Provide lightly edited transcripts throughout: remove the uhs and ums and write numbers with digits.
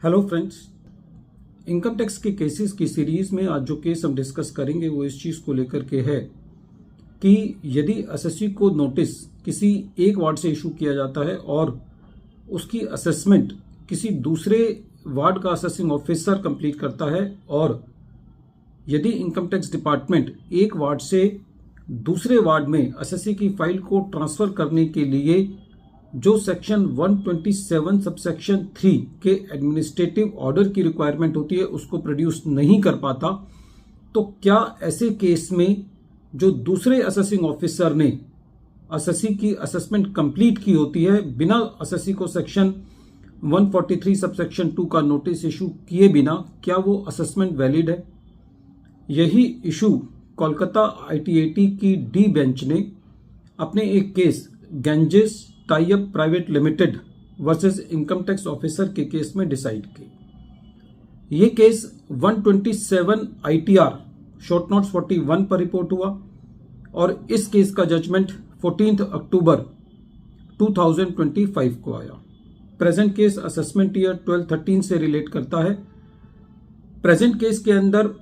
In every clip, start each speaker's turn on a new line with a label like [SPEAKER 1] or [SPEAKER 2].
[SPEAKER 1] Hello friends, income tax के cases की series में आज जो केस हम डिस्कस करेंगे वो इस चीज को लेकर के है कि यदि एसएससी को नोटिस किसी एक वार्ड से इशू किया जाता है और उसकी असेसमेंट किसी दूसरे वार्ड का असेसिंग ऑफिसर कंप्लीट करता है और यदि इनकम टैक्स डिपार्टमेंट एक वार्ड से दूसरे वार्ड में एसएससी की फाइल को ट्रांसफर करने के लिए जो सेक्शन 127 सबसेक्शन 3 के एडमिनिस्ट्रेटिव ऑर्डर की रिक्वायरमेंट होती है उसको प्रोड्यूस नहीं कर पाता, तो क्या ऐसे केस में जो दूसरे असेसिंग ऑफिसर ने एसएससी की असेसमेंट कंप्लीट की होती है बिना एसएससी को सेक्शन 143 सबसेक्शन 2 का नोटिस इशू किए बिना, क्या वो असेसमेंट वैलिड है? यही इशू कोलकाता आईटीएटी की डी बेंच ने अपने एक case Ganges tie up private limited versus income tax officer के केस में डिसाइड की। ये केस 127 आईटीआर शॉर्ट नोट्स 41 पर रिपोर्ट हुआ और इस केस का जजमेंट 14 अक्टूबर 2025 को आया। प्रेजेंट केस असेसमेंट ईयर 12-13 से रिलेट करता है। प्रेजेंट केस के अंदर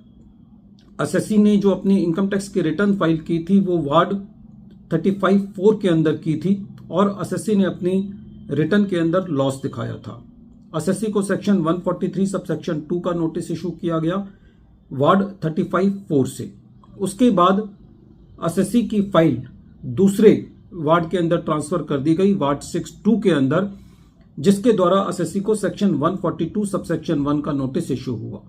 [SPEAKER 1] एसएससी ने जो अपनी इनकम टैक्स की रिटर्न फाइल की थी वो वार्ड 35-4 के अंदर की थी और एसएससी ने अपनी रिटर्न के अंदर लॉस दिखाया था। एसएससी को सेक्शन 143 सबसेक्शन 2 का नोटिस इशू किया गया वार्ड 35-4 से। उसके बाद एसएससी की फाइल दूसरे वार्ड के अंदर ट्रांसफर कर दी गई वार्ड 6-2 के अंदर, जिसके द्वारा एसएससी को सेक्शन 142 सबसेक्शन 1 का नोटिस इशू हुआ।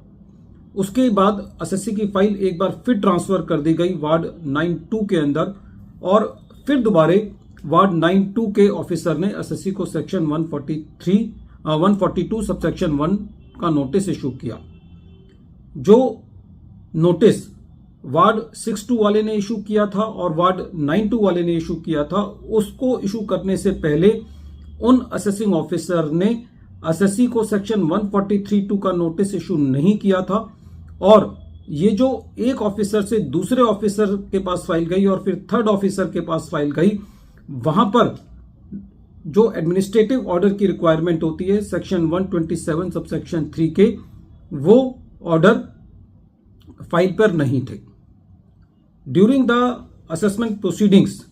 [SPEAKER 1] उसके बाद एसएससी की फाइल एक बार फिर ट्रांसफर कर दी गई वार्ड 9-2 के अंदर और फिर दोबारा वार्ड 9-2 के ऑफिसर ने एसएससी को सेक्शन 142 सबसेक्शन 1 का नोटिस इशू किया। जो नोटिस वार्ड 6-2 वाले ने इशू किया था और वार्ड 9-2 वाले ने इशू किया था, उसको इशू करने से पहले उन असेसिंग ऑफिसर ने एसएससी को सेक्शन 143(2) का नोटिस इशू नहीं किया था और ये जो एक ऑफिसर से दूसरे ऑफिसर के पास फाइल गई और फिर थर्ड ऑफिसर के पास फाइल गई, वहां पर जो एडमिनिस्ट्रेटिव ऑर्डर की रिक्वायरमेंट होती है सेक्शन 127 सबसेक्शन 3 के, वो ऑर्डर फाइल पर नहीं थे। During the assessment proceedings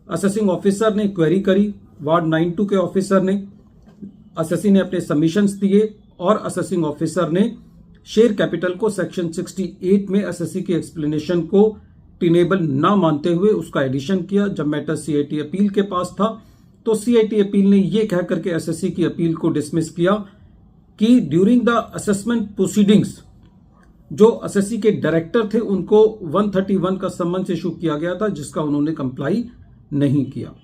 [SPEAKER 1] assessing officer ने क्वेरी करी, वार्ड 9-2 के ऑफिसर ने, एसएससी ने अपने सबमिशंस दिए और असेसिंग ऑफिसर ने शेयर कैपिटल को सेक्शन 68 में एसएससी की एक्सप्लेनेशन को टिनेबल ना मानते हुए उसका एडिशन किया। जब मैटर सीआईटी अपील के पास था तो सीआईटी अपील ने यह कह करके एसएससी की अपील को डिसमिस किया कि ड्यूरिंग द असेसमेंट प्रोसीडिंग्स जो एसएससी के डायरेक्टर थे उनको 131 का समन्स इशू किया गया था, जिसका उन्होंने कंप्लाई नहीं किया।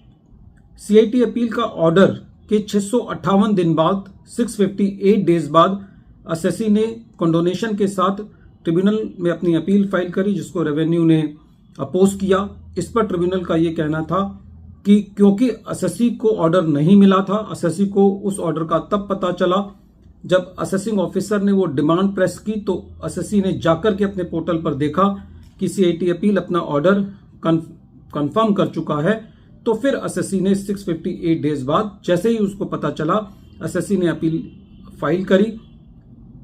[SPEAKER 1] सीआईटी अपील का ऑर्डर के 658 दिन बाद 658 डेज बाद एसएससी ने कंडोनेशन के साथ ट्रिब्यूनल में अपनी अपील फाइल करी, जिसको रेवेन्यू ने अपोज किया। इस पर ट्रिब्यूनल का यह कहना था कि क्योंकि एसएससी को ऑर्डर नहीं मिला था, एसएससी को उस ऑर्डर का तब पता चला जब असेसिंग ऑफिसर ने वो डिमांड प्रेस की, तो एसएससी ने जाकर के अपने पोर्टल पर देखा कि सीआईटी अपील अपना ऑर्डर कंफर्म कर चुका है, तो फिर एसएससी ने 658 डेज बाद जैसे ही उसको पता चला एसएससी ने अपील फाइल करी।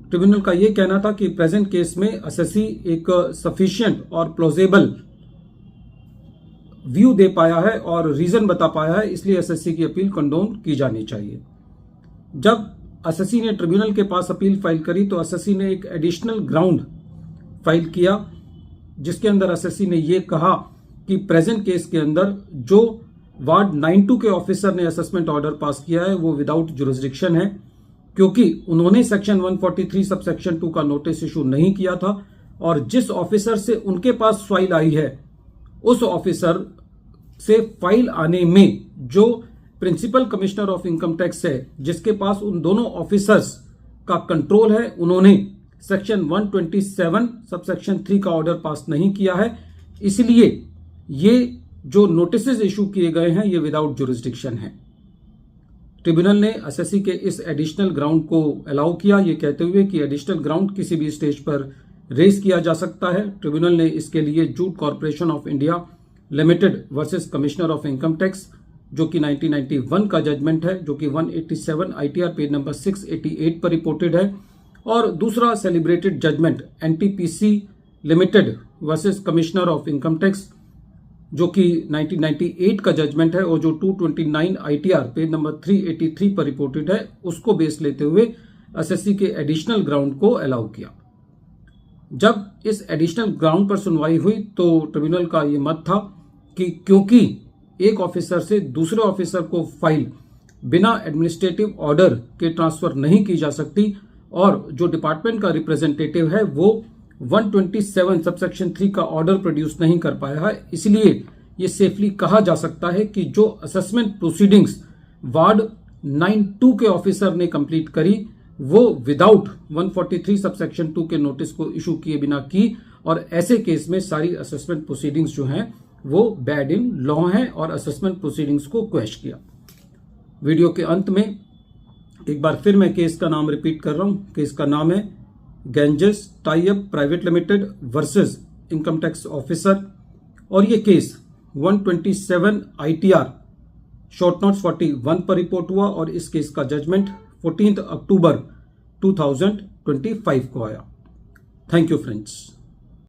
[SPEAKER 1] ट्रिब्यूनल का यह कहना था कि प्रेजेंट केस में एसएससी एक सफिशिएंट और प्लॉजिबल व्यू दे पाया है और रीजन बता पाया है, इसलिए एसएससी की अपील कंडोन की जानी चाहिए। जब एसएससी ने ट्रिब्यूनल के पास अपील फाइल करी तो एसएससी ने एक एडिशनल ग्राउंड फाइल किया, जिसके अंदर एसएससी ने यह कहा कि प्रेजेंट केस के अंदर जो वार्ड 9-2 के ऑफिसर ने असेसमेंट ऑर्डर पास किया है वो विदाउट जुरिस्डिक्शन है, क्योंकि उन्होंने सेक्शन 143 सबसेक्शन 2 का नोटिस इशू नहीं किया था और जिस ऑफिसर से उनके पास फाइल आई है उस ऑफिसर से फाइल आने में जो principal commissioner of income tax है, जिसके पास उन दोनों ऑफिसर्स का कंट्रोल है, उन्होंने सेक्शन 127 सबसेक्शन 3 का ऑर्डर पास नहीं किया है। इसलिए ये जो नोटिसेस इशू किए गए हैं ये विदाउट जुरिस्डिक्शन है। ट्रिब्यूनल ने एसएससी के इस एडिशनल ग्राउंड को अलाउ किया, ये कहते हुए कि एडिशनल ग्राउंड किसी भी स्टेज पर रेज किया जा सकता है। ट्रिब्यूनल ने इसके लिए jute corporation of India limited versus commissioner of income tax जो कि 1991 का जजमेंट है, जो कि 187 ITR पेज नंबर 688 पर रिपोर्टेड है। और दूसरा celebrated judgment NTPC limited versus commissioner of income tax, जो कि 1998 का जजमेंट है और जो 229 ITR पेज नंबर 383 पर रिपोर्टेड है, उसको बेस लेते हुए एसएससी के एडिशनल ग्राउंड को अलाउ किया। जब इस एडिशनल ग्राउंड पर सुनवाई हुई तो ट्रिब्यूनल का ये मत था कि क्योंकि एक ऑफिसर से दूसरे ऑफिसर को फाइल बिना एडमिनिस्ट्रेटिव ऑर्डर के ट्रांसफर नहीं की जा सकती और जो डिपार्टमेंट का रिप्रेजेंटेटिव है वो 127 सबसेक्शन 3 का ऑर्डर प्रोड्यूस नहीं कर पाया है, इसलिए ये सेफली कहा जा सकता है कि जो असेसमेंट प्रोसीडिंग्स वार्ड 92 के ऑफिसर ने कंप्लीट करी वो विदाउट 143 सबसेक्शन 2 के नोटिस को इशू किए बिना की, और ऐसे केस में सारी असेसमेंट प्रोसीडिंग्स जो हैं वो बैड इन लॉ हैं और असेसमेंट प्रोसीडिंग्स को क्वेश किया। वीडियो के अंत में एक बार फिर मैं केस का नाम रिपीट कर रहा हूं। केस का नाम है Ganges tie up private limited versus income tax officer, और ये केस 127 ITR शॉर्ट नोट्स 41 पर रिपोर्ट हुआ और इस केस का जजमेंट 14 अक्टूबर 2025 को आया। Thank you friends.